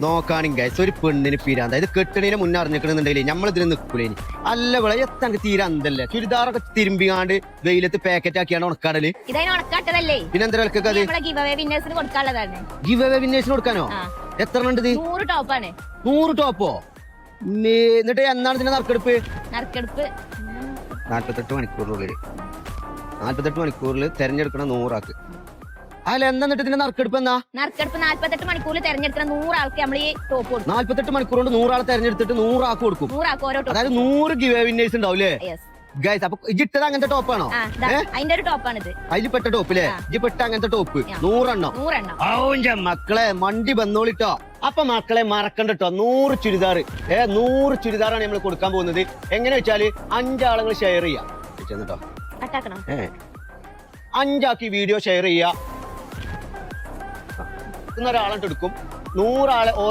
നോക്കാണെങ്കിൽ guys ഒരു പെണ്ണിന് പിരാന്ത ഇത് കെട്ടണിനെ മുന്നേ അറിഞ്ഞിട്ടുണ്ടെന്നുണ്ടെങ്കിൽ നമ്മളിതിന് നിൽക്കൂലേനി അല്ല വിള എത്ര തീരെ അന്തല്ലേ ചുരിദാറൊക്കെ തിരുമ്പിക്കാണ്ട് വെയിലത്ത് പാക്കറ്റ് ആക്കിയാണ് ഉണക്കാടല് പിന്നെന്താ വിലക്കൊക്കെ അത് ഗിവ് അവേ വിന്നേഴ്സിന് കൊടുക്കാനോ എത്ര ഉണ്ട് 100 ടോപ്പാണ് 100 ടോപ്പോ എന്നിട്ട് എന്നാണ് ഇതിന്റെ നറുക്കെടുപ്പ് 48 മണിക്കൂറിനുള്ളിൽ 48 മണിക്കൂറിൽ തെരഞ്ഞെടുക്കണ 100 ആൾക്ക് അല്ല എന്നിട്ട് ഇതിന്റെ നറുക്കെടുപ്പ് എന്നാ 48 മണിക്കൂറിൽ തെരഞ്ഞെടുക്കുന്ന 100 ആൾക്ക് നമ്മൾ ഈ ടോപ്പ് കൊടുക്കും 48 മണിക്കൂർ കൊണ്ട് 100 ആളെ തെരഞ്ഞെടുത്തിട്ട് 100 ആൾക്ക് കൊടുക്കും 100 ആൾക്ക് ഓരോ ടോപ്പ് അതായത് 100 ഗിവ് അവേ വിന്നേഴ്സ് ഉണ്ടാവില്ലേ ഗൈസ് അപ്പൊ ഇജിട്ടത് അങ്ങനത്തെ ടോപ്പാണോ അതിന്റെ ഒരു ടോപ്പാണിത് അതിൽ പെട്ട ടോപ്പില്ലേ ഇജ് പെട്ട അങ്ങനത്തെ ടോപ്പ് 100 എണ്ണം മക്കളെ മണ്ടി വന്നോളിട്ടോ അപ്പൊ മക്കളെ മറക്കണ്ടോ 100 ചുരിദാർ 100 ചുരിദാറാണ് നമ്മൾ കൊടുക്കാൻ പോകുന്നത് എങ്ങനെ വെച്ചാല് 5 ആളുകൾ ഷെയർ ചെയ്യാം കേട്ടോ 5 ആക്കി വീഡിയോ ഷെയർ ചെയ്യാ ഒരാളെ എടുക്കും 100 ആളെ